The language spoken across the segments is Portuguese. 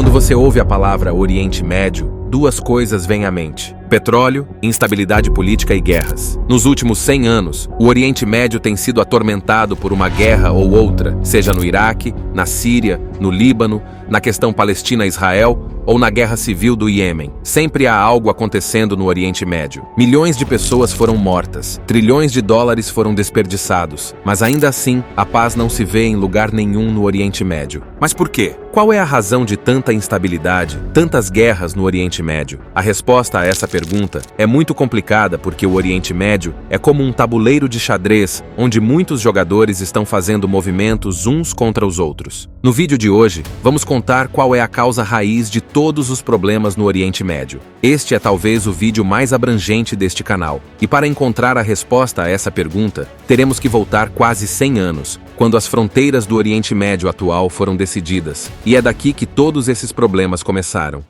Quando você ouve a palavra Oriente Médio, duas coisas vêm à mente: petróleo, instabilidade política e guerras. Nos últimos 100 anos, o Oriente Médio tem sido atormentado por uma guerra ou outra, seja no Iraque, na Síria, no Líbano, na questão Palestina-Israel ou na guerra civil do Iêmen. Sempre há algo acontecendo no Oriente Médio. Milhões de pessoas foram mortas, trilhões de dólares foram desperdiçados, mas ainda assim, a paz não se vê em lugar nenhum no Oriente Médio. Mas por quê? Qual é a razão de tanta instabilidade, tantas guerras no Oriente Médio? A resposta a essa pergunta é muito complicada porque o Oriente Médio é como um tabuleiro de xadrez onde muitos jogadores estão fazendo movimentos uns contra os outros. No vídeo de hoje, vamos contar qual é a causa raiz de todos os problemas no Oriente Médio. Este é talvez o vídeo mais abrangente deste canal. E para encontrar a resposta a essa pergunta, teremos que voltar quase 100 anos, quando as fronteiras do Oriente Médio atual foram decididas. E é daqui que todos esses problemas começaram.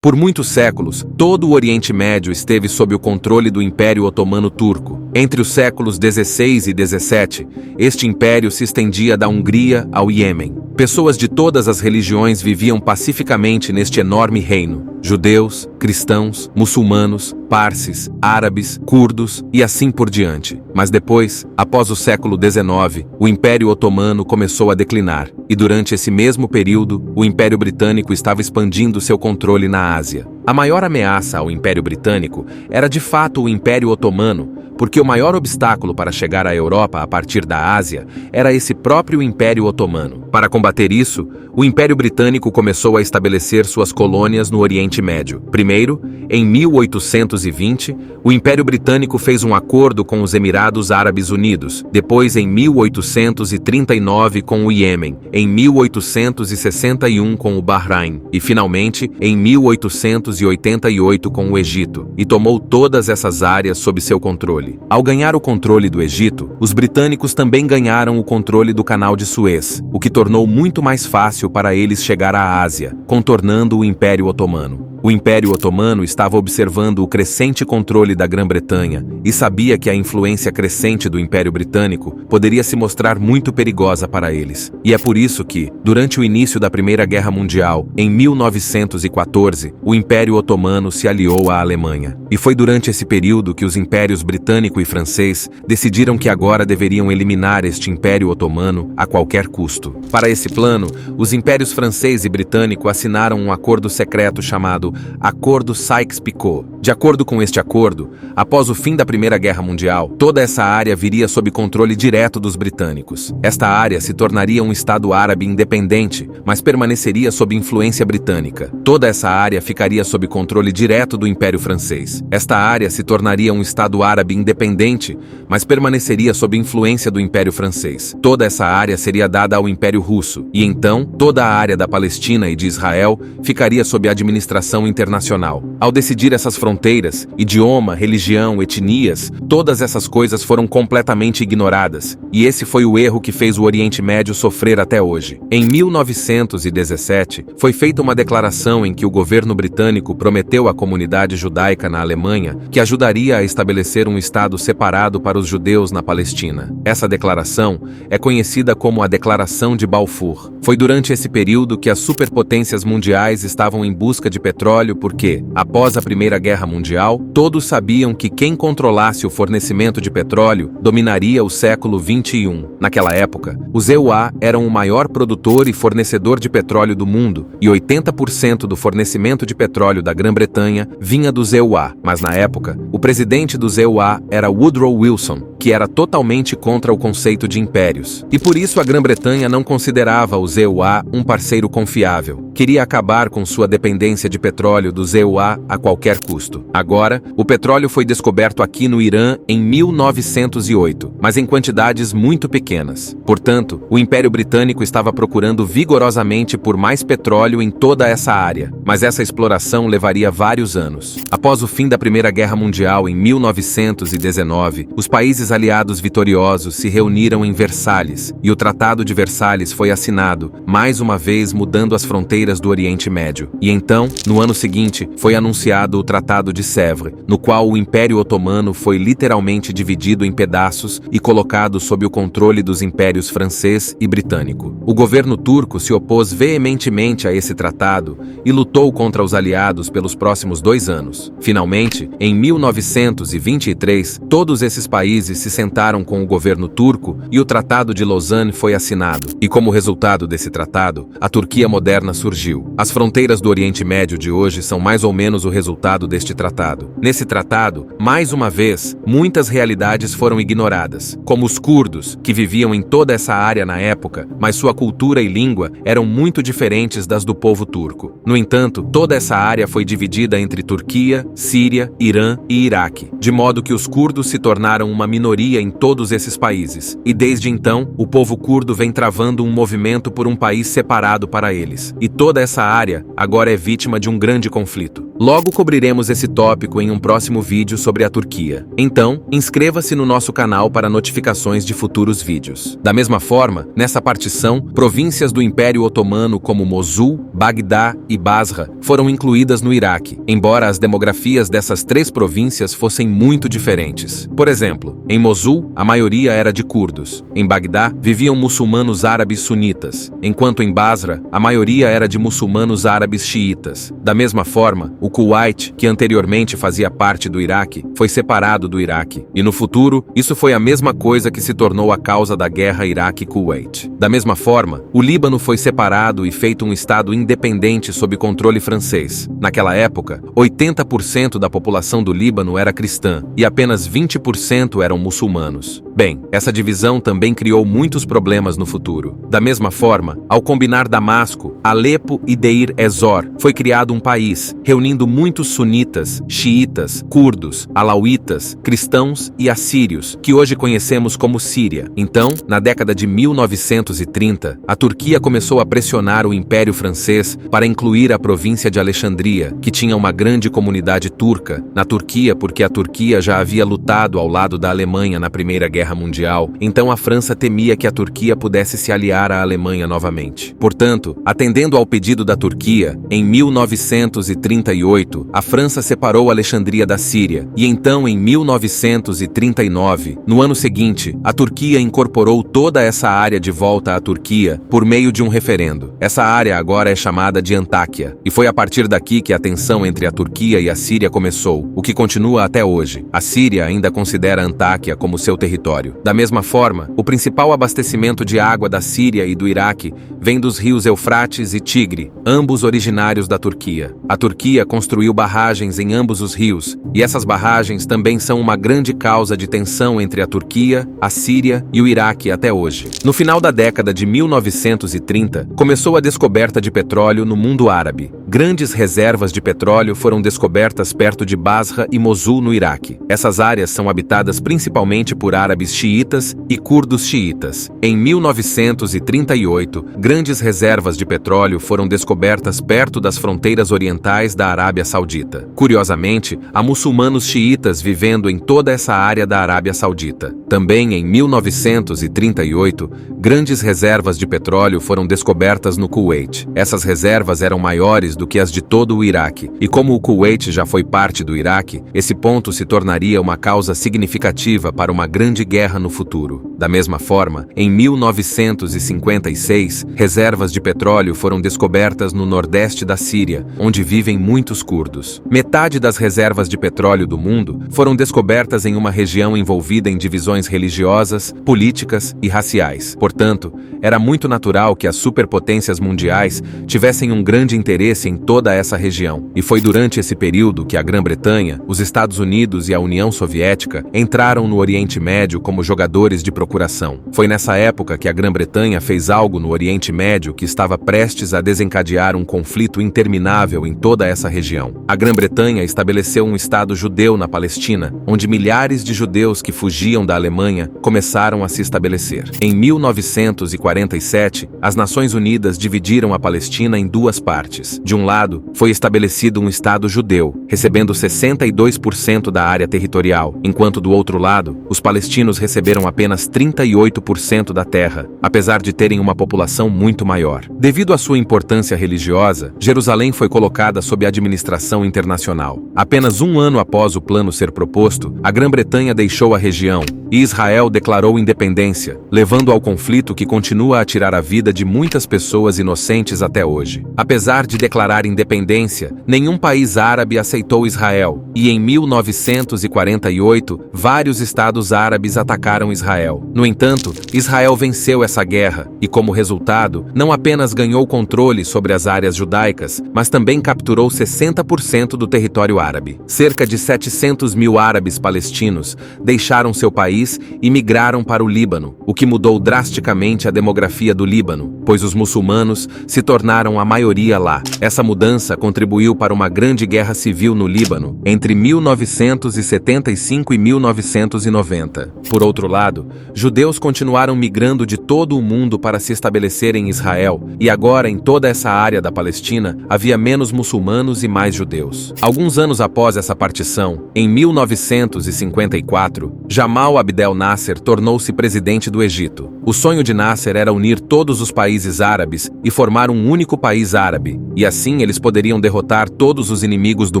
Por muitos séculos, todo o Oriente Médio esteve sob o controle do Império Otomano Turco. Entre os séculos XVI e XVII, este império se estendia da Hungria ao Iêmen. Pessoas de todas as religiões viviam pacificamente neste enorme reino: judeus, cristãos, muçulmanos, parsis, árabes, curdos e assim por diante. Mas depois, após o século XIX, o Império Otomano começou a declinar, e durante esse mesmo período, o Império Britânico estava expandindo seu controle na Ásia. A maior ameaça ao Império Britânico era de fato o Império Otomano, porque o maior obstáculo para chegar à Europa a partir da Ásia era esse próprio Império Otomano. Para combater isso, o Império Britânico começou a estabelecer suas colônias no Oriente Médio. Primeiro, em 1820, o Império Britânico fez um acordo com os Emirados Árabes Unidos, depois em 1839 com o Iêmen, em 1861 com o Bahrein e, finalmente, em 1888 com o Egito, e tomou todas essas áreas sob seu controle. Ao ganhar o controle do Egito, os britânicos também ganharam o controle do Canal de Suez, o que tornou muito mais fácil para eles chegar à Ásia, contornando o Império Otomano. O Império Otomano estava observando o crescente controle da Grã-Bretanha e sabia que a influência crescente do Império Britânico poderia se mostrar muito perigosa para eles. E é por isso que, durante o início da Primeira Guerra Mundial, em 1914, o Império Otomano se aliou à Alemanha. E foi durante esse período que os impérios britânico e francês decidiram que agora deveriam eliminar este Império Otomano a qualquer custo. Para esse plano, os impérios francês e britânico assinaram um acordo secreto chamado Acordo Sykes-Picot. De acordo com este acordo, após o fim da Primeira Guerra Mundial, toda essa área viria sob controle direto dos britânicos. Esta área se tornaria um Estado árabe independente, mas permaneceria sob influência britânica. Toda essa área ficaria sob controle direto do Império Francês. Esta área se tornaria um Estado árabe independente, mas permaneceria sob influência do Império Francês. Toda essa área seria dada ao Império Russo, e então toda a área da Palestina e de Israel ficaria sob a administração internacional. Ao decidir essas fronteiras, idioma, religião, etnias, todas essas coisas foram completamente ignoradas, e esse foi o erro que fez o Oriente Médio sofrer até hoje. Em 1917, foi feita uma declaração em que o governo britânico prometeu à comunidade judaica na Alemanha que ajudaria a estabelecer um Estado separado para os judeus na Palestina. Essa declaração é conhecida como a Declaração de Balfour. Foi durante esse período que as superpotências mundiais estavam em busca de petróleo porque, após a Primeira Guerra Mundial, todos sabiam que quem controlasse o fornecimento de petróleo dominaria o século XXI. Naquela época, os EUA eram o maior produtor e fornecedor de petróleo do mundo, e 80% do fornecimento de petróleo da Grã-Bretanha vinha dos EUA. Mas na época, o presidente dos EUA era Woodrow Wilson, que era totalmente contra o conceito de impérios. E por isso a Grã-Bretanha não considerava os EUA um parceiro confiável. Queria acabar com sua dependência de petróleo dos EUA a qualquer custo. Agora, o petróleo foi descoberto aqui no Irã em 1908, mas em quantidades muito pequenas. Portanto, o Império Britânico estava procurando vigorosamente por mais petróleo em toda essa área, mas essa exploração levaria vários anos. Após o fim da Primeira Guerra Mundial em 1919, os países aliados vitoriosos se reuniram em Versalhes, e o Tratado de Versalhes foi assinado, mais uma vez mudando as fronteiras do Oriente Médio. E então, no ano ano seguinte, foi anunciado o Tratado de Sèvres, no qual o Império Otomano foi literalmente dividido em pedaços e colocado sob o controle dos impérios francês e britânico. O governo turco se opôs veementemente a esse tratado e lutou contra os aliados pelos próximos 2 anos. Finalmente, em 1923, todos esses países se sentaram com o governo turco e o Tratado de Lausanne foi assinado. E como resultado desse tratado, a Turquia moderna surgiu. As fronteiras do Oriente Médio de hoje são mais ou menos o resultado deste tratado. Nesse tratado, mais uma vez, muitas realidades foram ignoradas, como os curdos, que viviam em toda essa área na época, mas sua cultura e língua eram muito diferentes das do povo turco. No entanto, toda essa área foi dividida entre Turquia, Síria, Irã e Iraque, de modo que os curdos se tornaram uma minoria em todos esses países, e desde então, o povo curdo vem travando um movimento por um país separado para eles, e toda essa área agora é vítima de um grande conflito. Logo cobriremos esse tópico em um próximo vídeo sobre a Turquia. Então, inscreva-se no nosso canal para notificações de futuros vídeos. Da mesma forma, nessa partição, províncias do Império Otomano como Mosul, Bagdá e Basra foram incluídas no Iraque, embora as demografias dessas 3 províncias fossem muito diferentes. Por exemplo, em Mosul, a maioria era de curdos. Em Bagdá, viviam muçulmanos árabes sunitas, enquanto em Basra, a maioria era de muçulmanos árabes xiitas. Da mesma forma, o Kuwait, que anteriormente fazia parte do Iraque, foi separado do Iraque, e no futuro, isso foi a mesma coisa que se tornou a causa da guerra Iraque-Kuwait. Da mesma forma, o Líbano foi separado e feito um estado independente sob controle francês. Naquela época, 80% da população do Líbano era cristã, e apenas 20% eram muçulmanos. Bem, essa divisão também criou muitos problemas no futuro. Da mesma forma, ao combinar Damasco, Alepo e Deir ez-Zor, foi criado um país, reunindo muitos sunitas, xiitas, curdos, alauítas, cristãos e assírios, que hoje conhecemos como Síria. Então, na década de 1930, a Turquia começou a pressionar o Império Francês para incluir a província de Alexandria, que tinha uma grande comunidade turca, na Turquia porque a Turquia já havia lutado ao lado da Alemanha na Primeira Guerra Mundial, então a França temia que a Turquia pudesse se aliar à Alemanha novamente. Portanto, atendendo ao pedido da Turquia, em 1938, a França separou Alexandria da Síria, e então em 1939, no ano seguinte, a Turquia incorporou toda essa área de volta à Turquia por meio de um referendo. Essa área agora é chamada de Antáquia, e foi a partir daqui que a tensão entre a Turquia e a Síria começou, o que continua até hoje. A Síria ainda considera Antáquia como seu território. Da mesma forma, o principal abastecimento de água da Síria e do Iraque vem dos rios Eufrates e Tigre, ambos originários da Turquia. A Turquia construiu barragens em ambos os rios, e essas barragens também são uma grande causa de tensão entre a Turquia, a Síria e o Iraque até hoje. No final da década de 1930, começou a descoberta de petróleo no mundo árabe. Grandes reservas de petróleo foram descobertas perto de Basra e Mosul, no Iraque. Essas áreas são habitadas principalmente por árabes xiitas e curdos xiitas. Em 1938, grandes reservas de petróleo foram descobertas perto das fronteiras orientais da Arábia Saudita. Curiosamente, há muçulmanos xiitas vivendo em toda essa área da Arábia Saudita. Também em 1938, grandes reservas de petróleo foram descobertas no Kuwait. Essas reservas eram maiores do que as de todo o Iraque, e como o Kuwait já foi parte do Iraque, esse ponto se tornaria uma causa significativa para uma grande guerra no futuro. Da mesma forma, em 1956, reservas de petróleo foram descobertas no nordeste da Síria, onde vivem muitos curdos. Metade das reservas de petróleo do mundo foram descobertas em uma região envolvida em divisões religiosas, políticas e raciais. Portanto, era muito natural que as superpotências mundiais tivessem um grande interesse em toda essa região. E foi durante esse período que a Grã-Bretanha, os Estados Unidos e a União Soviética entraram no Oriente Médio como jogadores de procuração. Foi nessa época que a Grã-Bretanha fez algo no Oriente Médio que estava prestes a desencadear um conflito interminável em toda essa região. A Grã-Bretanha estabeleceu um Estado judeu na Palestina, onde milhares de judeus que fugiam da Alemanha começaram a se estabelecer. Em 1947, as Nações Unidas dividiram a Palestina em 2 partes. De um lado, foi estabelecido um Estado judeu, recebendo 62% da área territorial, enquanto do outro lado, os palestinos receberam apenas 38% da terra, apesar de terem uma população muito maior. Devido à sua importância religiosa, Jerusalém foi colocada sob administração internacional. Apenas um ano após o plano ser proposto, a Grã-Bretanha deixou a região e Israel declarou independência, levando ao conflito que continua a tirar a vida de muitas pessoas inocentes até hoje. Apesar de declarar independência, nenhum país árabe aceitou Israel, e em 1948, vários estados árabes atacaram Israel. No entanto, Israel venceu essa guerra e, como resultado, não apenas ganhou controle sobre as áreas judaicas, mas também capturou 60% do território árabe. Cerca de 700 mil árabes palestinos deixaram seu país e migraram para o Líbano, o que mudou drasticamente a demografia do Líbano, pois os muçulmanos se tornaram a maioria lá. Essa mudança contribuiu para uma grande guerra civil no Líbano entre 1975 e 1990. Por outro lado, judeus continuaram migrando de todo o mundo para se estabelecer em Israel, e agora em toda essa área da Palestina havia menos muçulmanos e mais judeus. Alguns anos após essa partição, em 1954, Jamal Abdel Nasser tornou-se presidente do Egito. O sonho de Nasser era unir todos os países árabes e formar um único país árabe, e assim eles poderiam derrotar todos os inimigos do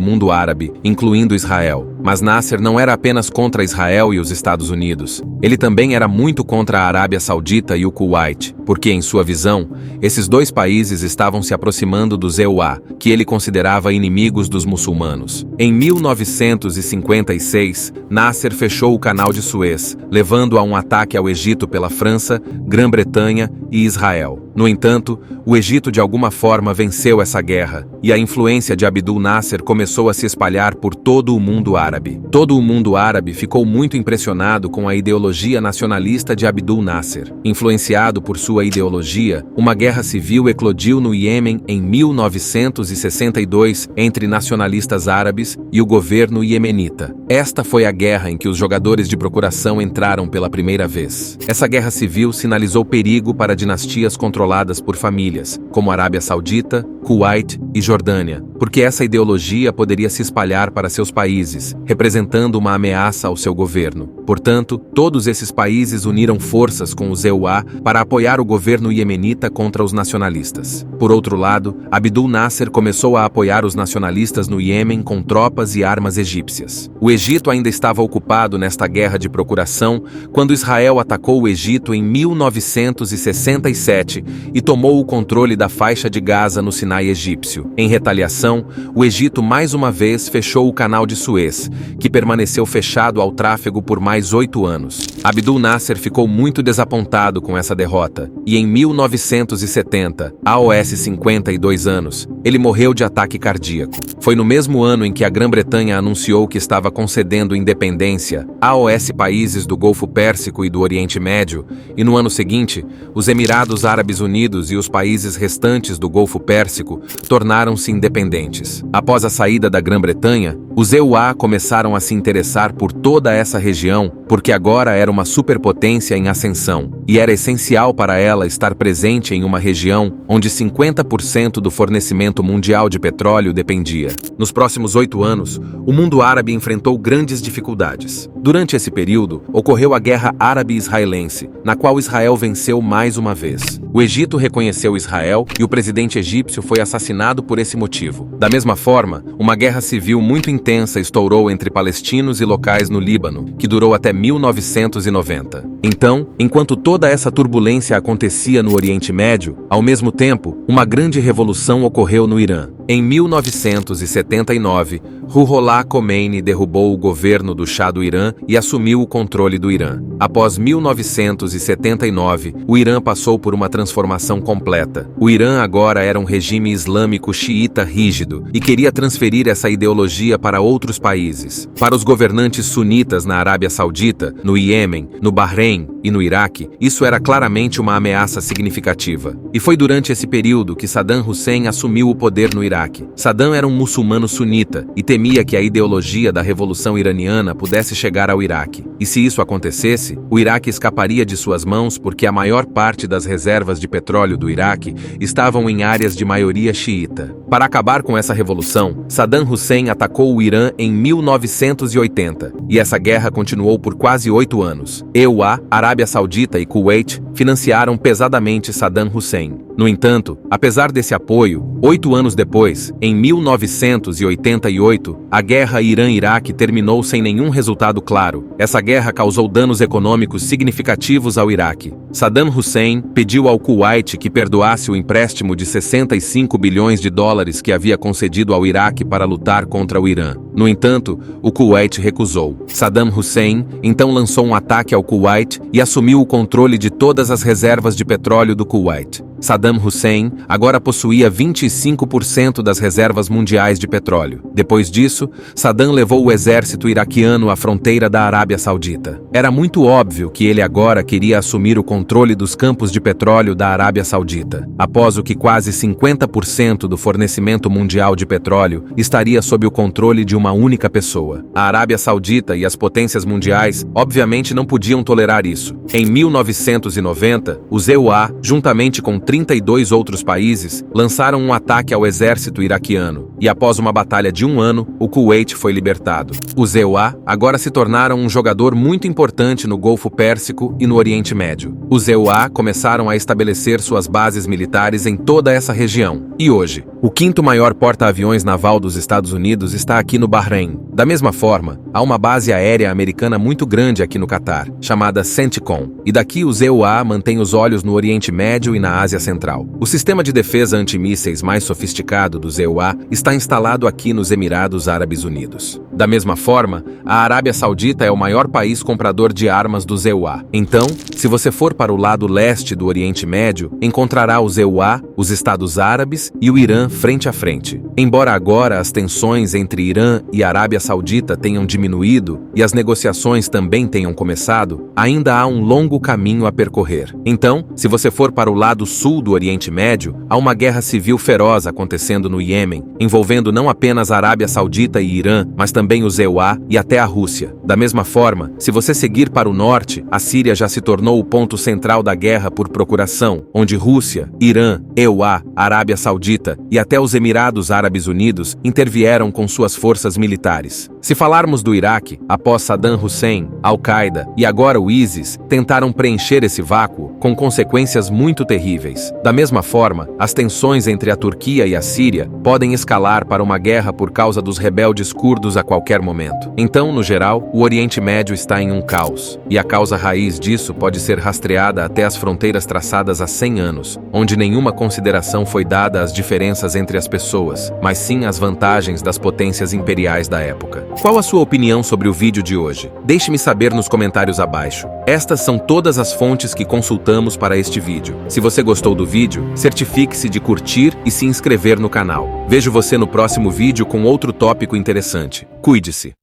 mundo árabe, incluindo Israel. Mas Nasser não era apenas contra Israel e os Estados Unidos. Ele também era muito contra a Arábia Saudita e o Kuwait, porque, em sua visão, esses dois países estavam se aproximando dos EUA, que ele considerava inimigos dos muçulmanos. Em 1956, Nasser fechou o Canal de Suez, levando a um ataque ao Egito pela França, Grã-Bretanha e Israel. No entanto, o Egito de alguma forma venceu essa guerra, e a influência de Abdul Nasser começou a se espalhar por todo o mundo árabe. Todo o mundo árabe ficou muito impressionado com a ideologia nacionalista de Abdul Nasser. Influenciado por sua ideologia, uma guerra civil eclodiu no Iêmen em 1962 entre nacionalistas árabes e o governo iemenita. Esta foi a guerra em que os jogadores de procuração entraram pela primeira vez. Essa guerra civil sinalizou perigo para dinastias controladas por famílias, como Arábia Saudita, Kuwait e Jordânia, porque essa ideologia poderia se espalhar para seus países, representando uma ameaça ao seu governo. Portanto, todos esses países uniram forças com os EUA para apoiar o governo iemenita contra os nacionalistas. Por outro lado, Abdul Nasser começou a apoiar os nacionalistas no Iêmen com tropas e armas egípcias. O Egito ainda estava ocupado nesta guerra de procuração quando Israel atacou o Egito em 1967 e tomou o controle da faixa de Gaza no Sinai egípcio. Em retaliação, o Egito mais uma vez fechou o Canal de Suez, que permaneceu fechado ao tráfego por mais 8 anos. Abdul Nasser ficou muito desapontado com essa derrota, e em 1970, aos 52 anos, ele morreu de ataque cardíaco. Foi no mesmo ano em que a Grã-Bretanha anunciou que estava concedendo independência aos países do Golfo Pérsico e do Oriente Médio, e no ano seguinte, os Emirados Árabes Unidos e os países restantes do Golfo Pérsico tornaram-se independentes. Após a saída da Grã-Bretanha, os EUA começaram a se interessar por toda essa região, porque agora era uma superpotência em ascensão, e era essencial para ela estar presente em uma região onde 50% do fornecimento mundial de petróleo dependia. Nos próximos 8 anos, o mundo árabe enfrentou grandes dificuldades. Durante esse período, ocorreu a Guerra Árabe-Israelense, na qual Israel venceu mais uma vez. O Egito reconheceu Israel e o presidente egípcio foi assassinado por esse motivo. Da mesma forma, uma guerra civil muito intensa estourou entre palestinos e locais no Líbano, que durou até 1990. Então, enquanto toda essa turbulência acontecia no Oriente Médio, ao mesmo tempo, uma grande revolução ocorreu no Irã. Em 1979, Ruhollah Khomeini derrubou o governo do Shah do Irã e assumiu o controle do Irã. Após 1979, o Irã passou por uma transformação completa. O Irã agora era um regime islâmico xiita rígido e queria transferir essa ideologia para outros países. Para os governantes sunitas na Arábia Saudita, no Iêmen, no Bahrein e no Iraque, isso era claramente uma ameaça significativa. E foi durante esse período que Saddam Hussein assumiu o poder no Iraque. Iraque. Saddam era um muçulmano sunita e temia que a ideologia da Revolução Iraniana pudesse chegar ao Iraque. E se isso acontecesse, o Iraque escaparia de suas mãos porque a maior parte das reservas de petróleo do Iraque estavam em áreas de maioria xiita. Para acabar com essa revolução, Saddam Hussein atacou o Irã em 1980, e essa guerra continuou por quase 8 anos. EUA, Arábia Saudita e Kuwait financiaram pesadamente Saddam Hussein. No entanto, apesar desse apoio, 8 anos depois, em 1988, a guerra Irã-Iraque terminou sem nenhum resultado claro. Essa guerra causou danos econômicos significativos ao Iraque. Saddam Hussein pediu ao Kuwait que perdoasse o empréstimo de 65 bilhões de dólares que havia concedido ao Iraque para lutar contra o Irã. No entanto, o Kuwait recusou. Saddam Hussein então lançou um ataque ao Kuwait e assumiu o controle de todas as reservas de petróleo do Kuwait. Saddam Hussein agora possuía 25% das reservas mundiais de petróleo. Depois disso, Saddam levou o exército iraquiano à fronteira da Arábia Saudita. Era muito óbvio que ele agora queria assumir o controle dos campos de petróleo da Arábia Saudita, após o que quase 50% do fornecimento mundial de petróleo estaria sob o controle de uma única pessoa. A Arábia Saudita e as potências mundiais, obviamente, não podiam tolerar isso. Em 1990, os EUA, juntamente com 32 outros países, lançaram um ataque ao exército iraquiano, e após uma batalha de 1 ano, o Kuwait foi libertado. Os EUA agora se tornaram um jogador muito importante no Golfo Pérsico e no Oriente Médio. Os EUA começaram a estabelecer suas bases militares em toda essa região. E hoje, o 5º maior porta-aviões naval dos Estados Unidos está aqui no Bahrein. Da mesma forma, há uma base aérea americana muito grande aqui no Catar, chamada CENTCOM, e daqui os EUA mantêm os olhos no Oriente Médio e na Ásia Central. O sistema de defesa antimísseis mais sofisticado dos EUA está instalado aqui nos Emirados Árabes Unidos. Da mesma forma, a Arábia Saudita é o maior país comprador de armas dos EUA. Então, se você for para o lado leste do Oriente Médio, encontrará os EUA, os Estados Árabes e o Irã frente a frente. Embora agora as tensões entre Irã e Arábia Saudita tenham diminuído e as negociações também tenham começado, ainda há um longo caminho a percorrer. Então, se você for para o lado sul do Oriente Médio, há uma guerra civil feroz acontecendo no Iêmen, envolvendo não apenas a Arábia Saudita e Irã, mas também os EUA e até a Rússia. Da mesma forma, se você seguir para o norte, a Síria já se tornou o ponto central da guerra por procuração, onde Rússia, Irã, EUA, Arábia Saudita e até os Emirados Árabes Unidos intervieram com suas forças militares. Se falarmos do Iraque, após Saddam Hussein, Al-Qaeda e agora o ISIS tentaram preencher esse vácuo com consequências muito terríveis. Da mesma forma, as tensões entre a Turquia e a Síria podem escalar para uma guerra por causa dos rebeldes curdos a qualquer momento. Então, no geral, o Oriente Médio está em um caos, e a causa raiz disso pode ser rastreada até as fronteiras traçadas há 100 anos, onde nenhuma consideração foi dada às diferenças entre as pessoas, mas sim às vantagens das potências imperiais da época. Qual a sua opinião sobre o vídeo de hoje? Deixe-me saber nos comentários abaixo. Estas são todas as fontes que consultamos para este vídeo. Se você gostou do vídeo, certifique-se de curtir e se inscrever no canal. Vejo você no próximo vídeo com outro tópico interessante. Cuide-se!